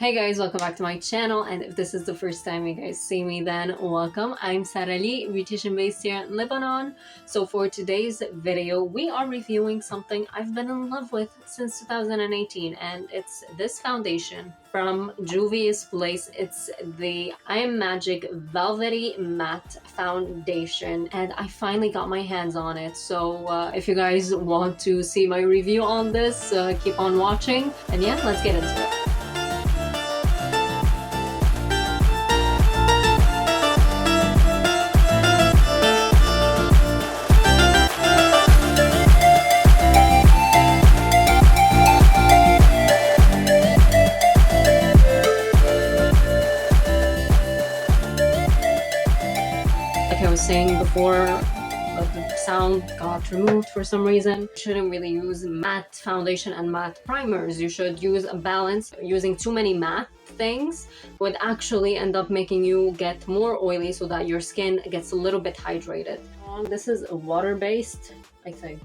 Hey guys, welcome back to my channel, and if this is the first time you guys see me, then welcome. I'm Sarah Lee, beautician based here in Lebanon. So for today's video, we are reviewing something I've been in love with since 2018, and it's this foundation from Juvia's Place. It's the I Am Magic Velvety Matte Foundation, and I finally got my hands on it. So if you guys want to see my review on this, keep on watching, and yeah, let's get into it. I was saying before, the sound got removed for some reason. You shouldn't really use matte foundation and matte primers. You should use a balance. Using too many matte things would actually end up making you get more oily so that your skin gets a little bit hydrated. This is a water-based, I think.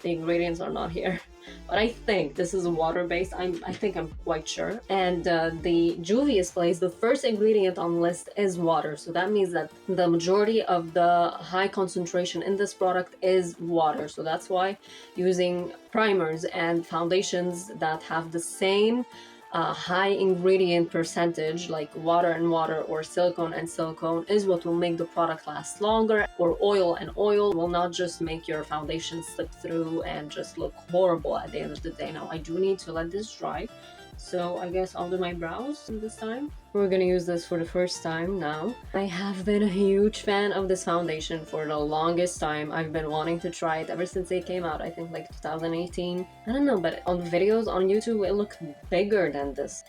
The ingredients are not here, but I think this is water-based. I think I'm quite sure. And the Juvia's Place, the first ingredient on the list is water. So that means that the majority of the high concentration in this product is water. So that's why using primers and foundations that have the same high ingredient percentage, like water and water or silicone and silicone, is what will make the product last longer. Or oil and oil will not just make your foundation slip through and just look horrible at the end of the day. Now I do need to let this dry, so I guess I'll do my brows this time. We're gonna use this for the first time now. I have been a huge fan of this foundation for the longest time. I've been wanting to try it ever since it came out, I think like 2018. I don't know, but on videos on YouTube it looked bigger than this.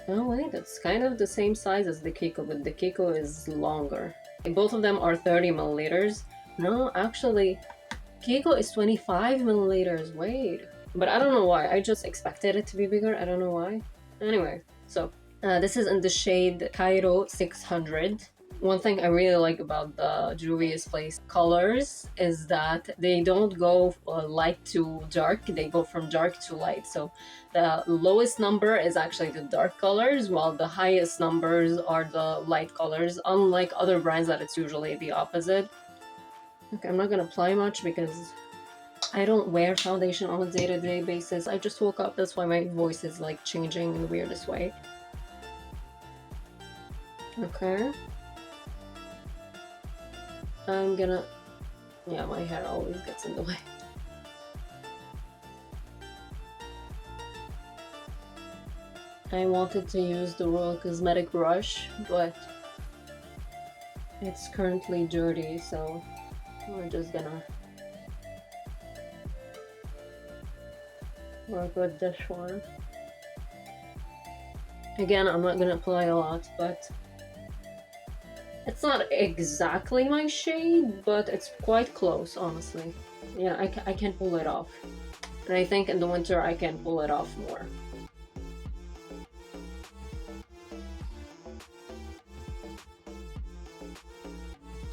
Oh wait, it's kind of the same size as the Kiko, but the Kiko is longer. Both of them are 30 milliliters. No, actually, Kiko is 25 milliliters. Wait. But I don't know why. I just expected it to be bigger. I don't know why. Anyway, so this is in the shade Cairo 600. One thing I really like about the Juvia's Place colors is that they don't go light to dark. They go from dark to light. So the lowest number is actually the dark colors, while the highest numbers are the light colors, unlike other brands that it's usually the opposite. Okay, I'm not gonna apply much because I don't wear foundation on a day-to-day basis. I just woke up, that's why my voice is like changing in the weirdest way. Okay. I'm gonna... yeah, my hair always gets in the way. I wanted to use the Royal Cosmetic brush, but it's currently dirty, so we're just gonna work with this one. Again, I'm not gonna apply a lot, but it's not exactly my shade, but it's quite close, honestly. Yeah, I can pull it off. And I think in the winter I can pull it off more.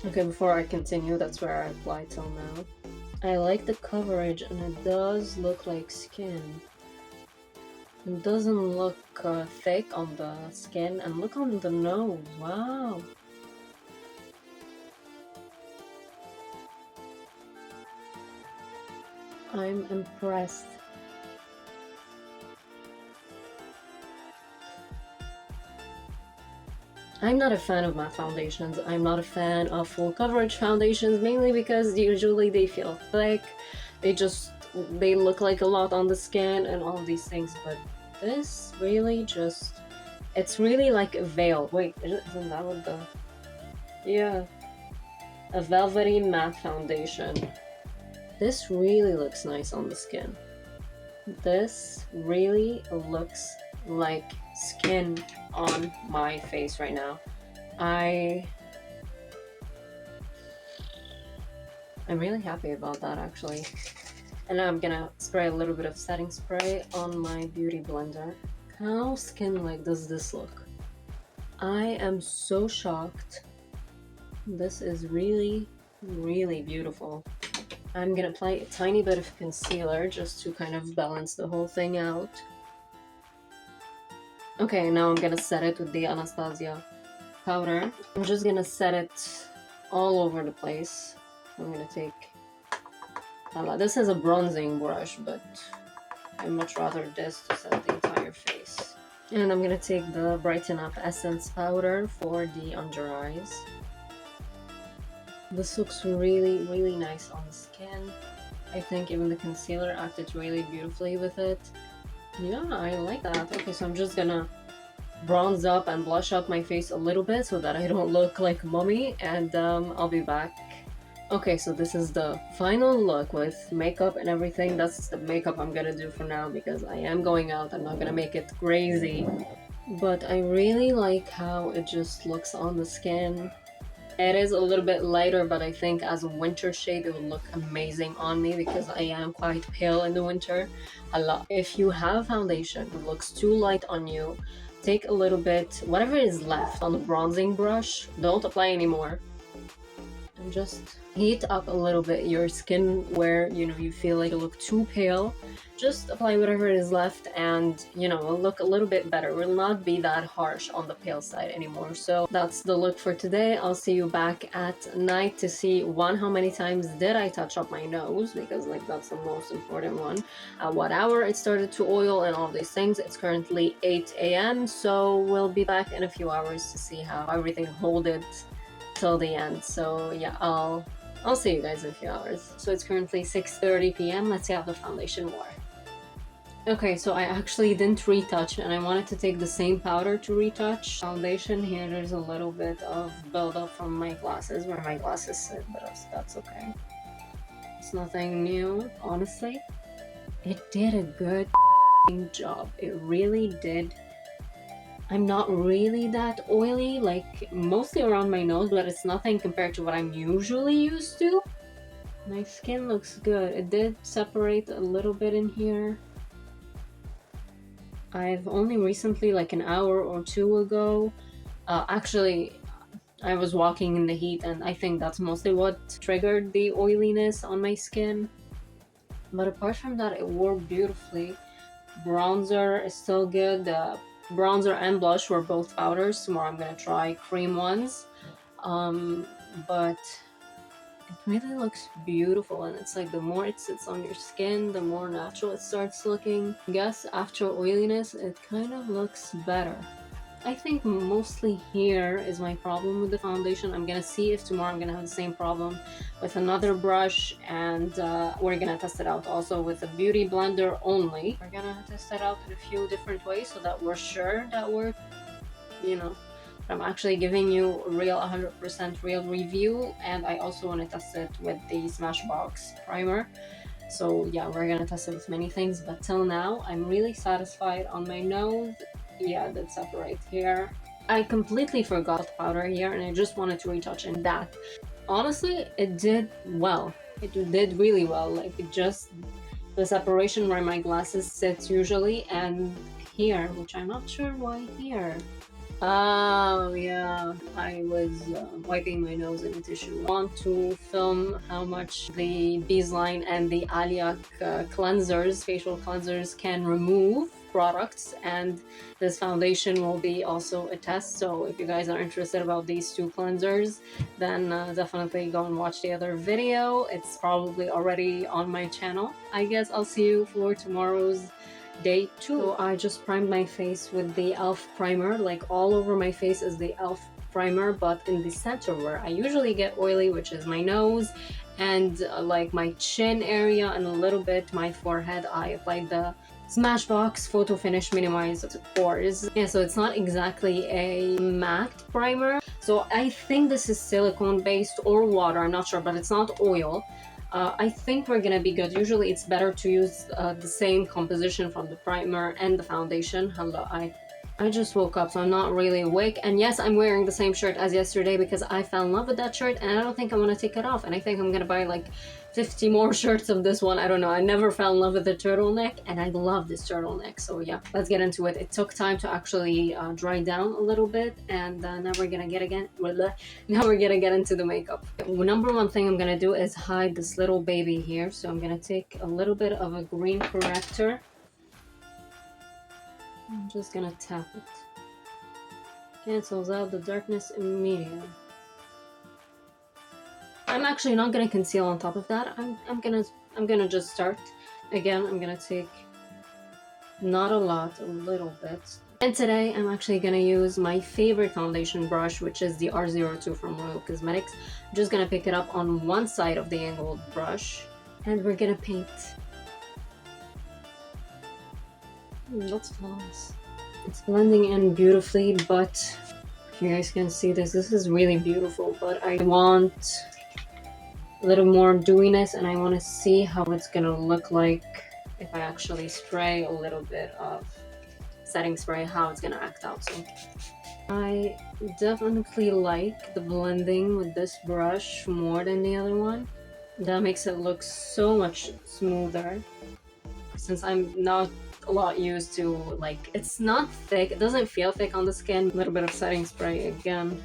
Okay, before I continue, that's where I apply till now. I like the coverage, and it does look like skin. It doesn't look thick on the skin, and look on the nose. Wow. I'm impressed. I'm not a fan of matte foundations. I'm not a fan of full coverage foundations, mainly because usually they feel thick. They look like a lot on the skin and all these things, but this really just... it's really like a veil. Wait, isn't that what the... yeah. A velvety matte foundation. This really looks nice on the skin. This really looks like skin on my face right now. I'm really happy about that, actually. And now I'm gonna spray a little bit of setting spray on my beauty blender. How skin-like does this look? I am so shocked. This is really, really beautiful. I'm gonna apply a tiny bit of concealer just to kind of balance the whole thing out. Okay, now I'm gonna set it with the Anastasia powder. I'm just gonna set it all over the place. I'm gonna take... this is a bronzing brush, but I'd much rather this to set the entire face. And I'm gonna take the Brighten Up Essence powder for the under eyes. This looks really, really nice on the skin. I think even the concealer acted really beautifully with it. Yeah, I like that. Okay, so I'm just gonna bronze up and blush up my face a little bit so that I don't look like mummy, and I'll be back. Okay, so this is the final look with makeup and everything. That's the makeup I'm gonna do for now because I am going out. I'm not gonna make it crazy, but I really like how it just looks on the skin. It is a little bit lighter, but I think as a winter shade it would look amazing on me because I am quite pale in the winter a lot. If you have foundation that looks too light on you, take a little bit, whatever is left on the bronzing brush, don't apply anymore, and just heat up a little bit your skin where, you know, you feel like you look too pale. Just apply whatever is left and, you know, it'll look a little bit better. It will not be that harsh on the pale side anymore. So that's the look for today. I'll see you back at night to see, one, how many times did I touch up my nose, because like that's the most important one. At what hour it started to oil and all these things. It's currently 8 a.m. so we'll be back in a few hours to see how everything holded till the end. So yeah, I'll see you guys in a few hours. So it's currently 6:30 p.m. Let's see how the foundation wore. Okay, so I actually didn't retouch and I wanted to take the same powder to retouch. Foundation here, there's a little bit of buildup from my glasses where my glasses sit, but that's okay. It's nothing new, honestly. It did a good job. It really did. I'm not really that oily, like mostly around my nose, but it's nothing compared to what I'm usually used to. My skin looks good. It did separate a little bit in here. I've only recently, like an hour or two ago, actually I was walking in the heat and I think that's mostly what triggered the oiliness on my skin. But apart from that, it wore beautifully. Bronzer is still good. The bronzer and blush were both powders. Tomorrow I'm gonna try cream ones. But it really looks beautiful, and it's like the more it sits on your skin, the more natural it starts looking. I guess after oiliness, it kind of looks better. I think mostly here is my problem with the foundation. I'm gonna see if tomorrow I'm gonna have the same problem with another brush, and we're gonna test it out also with a beauty blender only. We're gonna test it out in a few different ways so that we're sure that we're, you know, I'm actually giving you a real 100% real review, and I also want to test it with the Smashbox primer. So yeah, we're gonna test it with many things, but till now I'm really satisfied on my nose. Yeah, it did separate here. I completely forgot powder here and I just wanted to retouch in that. Honestly, it did well. It did really well. Like it just, the separation where my glasses sit usually, and here, which I'm not sure why here. Oh yeah, I was wiping my nose in a tissue. I want to film how much the Beesline and the Aliak cleansers, facial cleansers, can remove products, and this foundation will be also a test. So if you guys are interested about these two cleansers, then definitely go and watch the other video. It's probably already on my channel. I guess I'll see you for tomorrow's day 2. So I just primed my face with the e.l.f. primer. Like all over my face is the e.l.f. primer, but in the center where I usually get oily, which is my nose and like my chin area and a little bit my forehead, I applied the Smashbox Photo Finish Minimized Pores. Yeah, so it's not exactly a matte primer. So I think this is silicone based or water, I'm not sure, but it's not oil. I think we're gonna be good. Usually it's better to use the same composition from the primer and the foundation. Hello, I just woke up, so I'm not really awake. And yes, I'm wearing the same shirt as yesterday because I fell in love with that shirt and I don't think I want to take it off. And I think I'm gonna buy like 50 more shirts of this one. I don't know. I never fell in love with the turtleneck and I love this turtleneck. So yeah, let's get into it. It took time to actually dry down a little bit, and now we're gonna get into the makeup. Number one thing I'm gonna do is hide this little baby here. So I'm gonna take a little bit of a green corrector. I'm just gonna tap it. Cancels out the darkness immediately. I'm actually not gonna conceal on top of that. I'm gonna just start. Again, I'm gonna take not a lot, a little bit. And today I'm actually gonna use my favorite foundation brush, which is the R02 from Royal Cosmetics. I'm just gonna pick it up on one side of the angled brush and we're gonna paint. That's flawless. It's blending in beautifully, but if you guys can see this is really beautiful, but I want a little more dewiness and I want to see how it's gonna look like if I actually spray a little bit of setting spray, how it's gonna act out. So I definitely like the blending with this brush more than the other one. That makes it look so much smoother, since I'm not a lot used to, like, it's not thick, it doesn't feel thick on the skin. A little bit of setting spray again.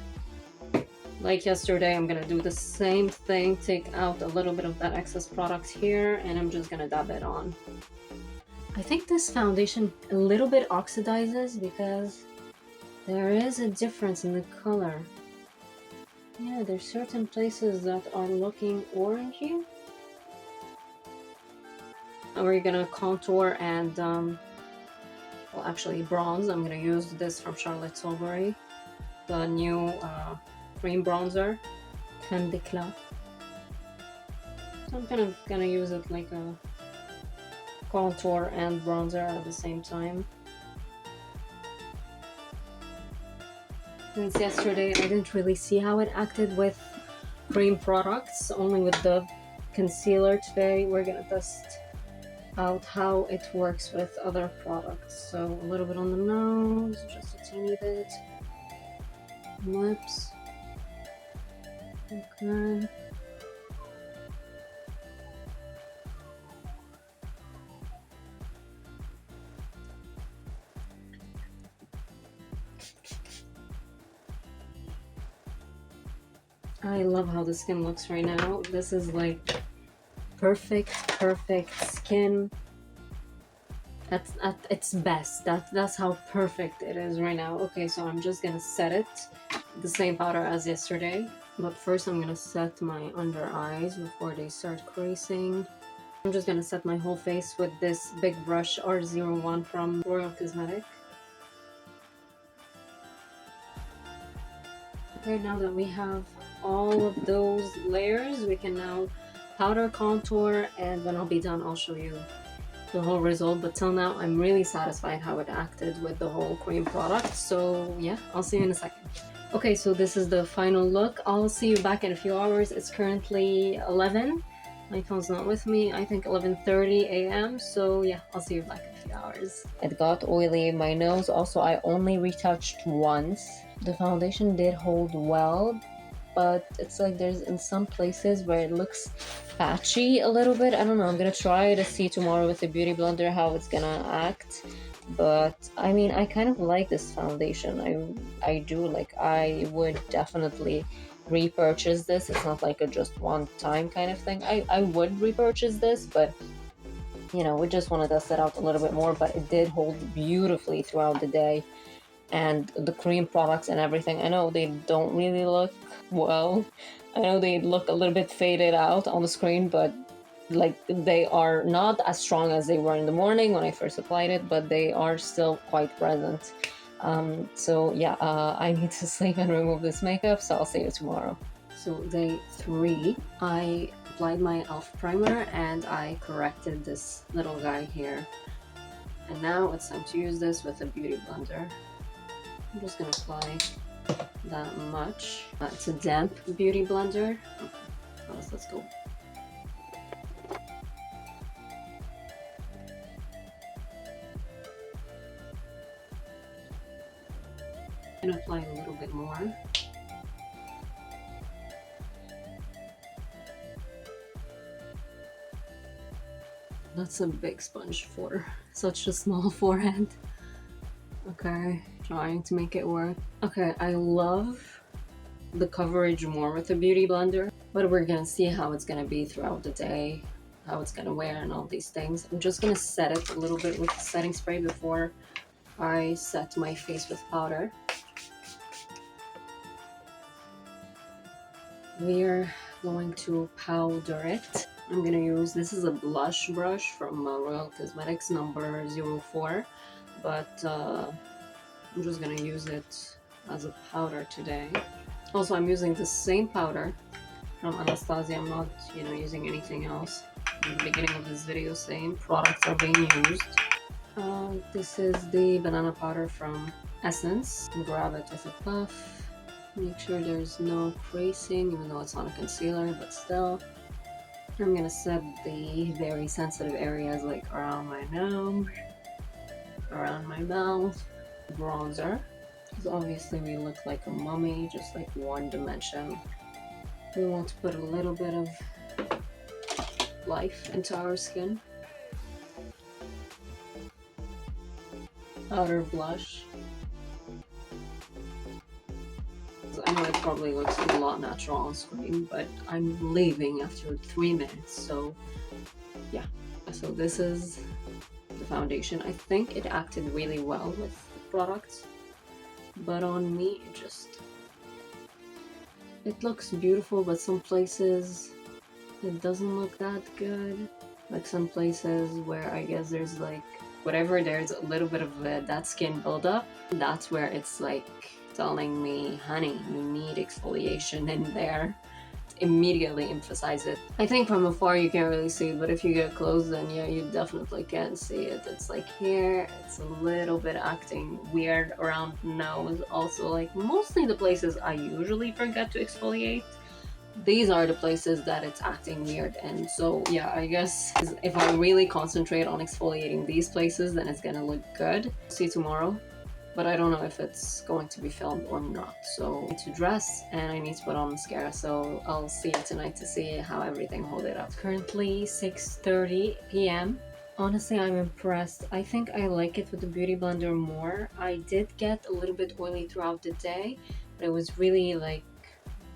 Like yesterday, I'm gonna do the same thing, take out a little bit of that excess product here, and I'm just gonna dab it on. I think this foundation a little bit oxidizes because there is a difference in the color. Yeah, there's certain places that are looking orangey. And we're gonna contour and, well, actually bronze. I'm gonna use this from Charlotte Tilbury, the new cream bronzer, Crème d'Éclat. I'm kind of gonna use it like a contour and bronzer at the same time. Since yesterday I didn't really see how it acted with cream products, only with the concealer. Today we're gonna test out how it works with other products. So a little bit on the nose, just a teeny bit. Lips. Okay. I love how the skin looks right now. This is like perfect skin at its best. That's how perfect it is right now. Okay, so I'm just gonna set it the same powder as yesterday, but first I'm gonna set my under eyes before they start creasing. I'm just gonna set my whole face with this big brush R01 from Royal Cosmetics. Okay, now that we have all of those layers, we can now powder, contour, and when I'll be done I'll show you the whole result. But till now I'm really satisfied how it acted with the whole cream product. So yeah, I'll see you in a second. Okay, so this is the final look. I'll see you back in a few hours. It's currently 11. My phone's not with me. I think 11:30 a.m. So yeah, I'll see you back in a few hours. It got oily. My nose also, I only retouched once. The foundation did hold well, but it's like there's in some places where it looks patchy a little bit. I don't know. I'm gonna try to see tomorrow with the beauty blender how it's gonna act. But I mean, I kind of like this foundation. I do, like, I would definitely repurchase this. It's not like a just one time kind of thing. I would repurchase this, but you know, we just wanted to set out a little bit more. But it did hold beautifully throughout the day. And the cream products and everything, I know they don't really look well. I know they look a little bit faded out on the screen, but like they are not as strong as they were in the morning when I first applied it, but they are still quite present. So yeah, I need to sleep and remove this makeup, so I'll see you tomorrow. So day 3, I applied my e.l.f. primer and I corrected this little guy here. And now it's time to use this with a beauty blender. I'm just gonna apply that much. It's a damp beauty blender. Okay, let's go. I'm gonna apply a little bit more. That's a big sponge for such a small forehead. Okay, trying to make it work. Okay, I love the coverage more with the beauty blender, but we're gonna see how it's gonna be throughout the day, how it's gonna wear and all these things. I'm just gonna set it a little bit with the setting spray before I set my face with powder. We're going to powder it. I'm gonna use, this is a blush brush from Royal Cosmetics number 04, but I'm just gonna use it as a powder today. Also, I'm using the same powder from Anastasia. I'm not, using anything else. In the beginning of this video, same products are being used. This is the banana powder from Essence. Grab it with a puff. Make sure there's no creasing, even though it's not a concealer, but still. I'm gonna set the very sensitive areas like around my nose, around my mouth. Bronzer, because obviously we look like a mummy, just like one dimension. We want to put a little bit of life into our skin. Powder blush. I know it probably looks a lot natural on screen, but I'm leaving after 3 minutes, so yeah. So this is the foundation. I think it acted really well with the product, but on me it looks beautiful, but some places it doesn't look that good. Like some places where I guess there's like whatever, there's a little bit of that skin buildup. That's where it's like telling me, honey, you need exfoliation in there. Immediately emphasize it. I think from afar you can't really see it, but if you get close, then yeah, you definitely can see it. It's like here, it's a little bit acting weird around nose. Also, like mostly the places I usually forget to exfoliate, these are the places that it's acting weird. And so yeah, I guess if I really concentrate on exfoliating these places, then it's gonna look good. See tomorrow. But I don't know if it's going to be filmed or not. So I need to dress and I need to put on mascara. So I'll see you tonight to see how everything hold it up. It's currently 6:30 p.m. Honestly, I'm impressed. I think I like it with the Beauty Blender more. I did get a little bit oily throughout the day, but it was really like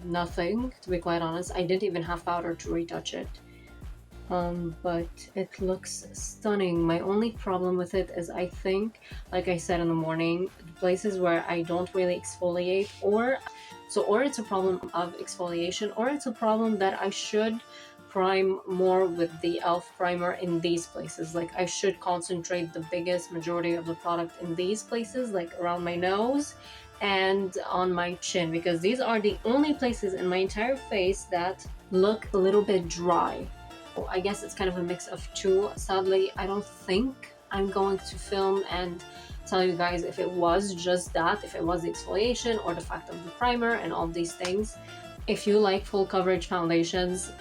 nothing, to be quite honest. I didn't even have powder to retouch it. But it looks stunning. My only problem with it is I think, like I said in the morning, the places where I don't really exfoliate, or it's a problem of exfoliation, or it's a problem that I should prime more with the e.l.f. primer in these places. Like I should concentrate the biggest majority of the product in these places, like around my nose and on my chin, because these are the only places in my entire face that look a little bit dry. I guess it's kind of a mix of two. Sadly, I don't think I'm going to film and tell you guys if it was just that, if it was the exfoliation or the fact of the primer and all these things. If you like full coverage foundations,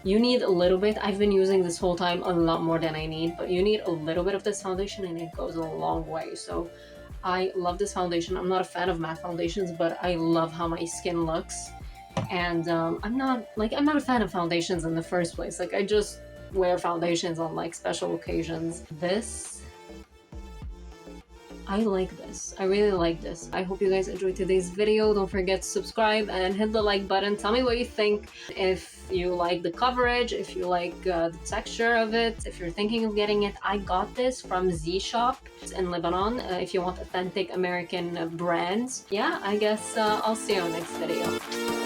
you need a little bit. I've been using this whole time a lot more than I need, but you need a little bit of this foundation and it goes a long way. So I love this foundation. I'm not a fan of matte foundations, but I love how my skin looks. And I'm not a fan of foundations in the first place. Like I just wear foundations on like special occasions. I like this. I really like this. I hope you guys enjoyed today's video. Don't forget to subscribe and hit the like button. Tell me what you think. If you like the coverage, if you like the texture of it, if you're thinking of getting it, I got this from Z Shop in Lebanon. If you want authentic American brands. Yeah, I guess I'll see you on the next video.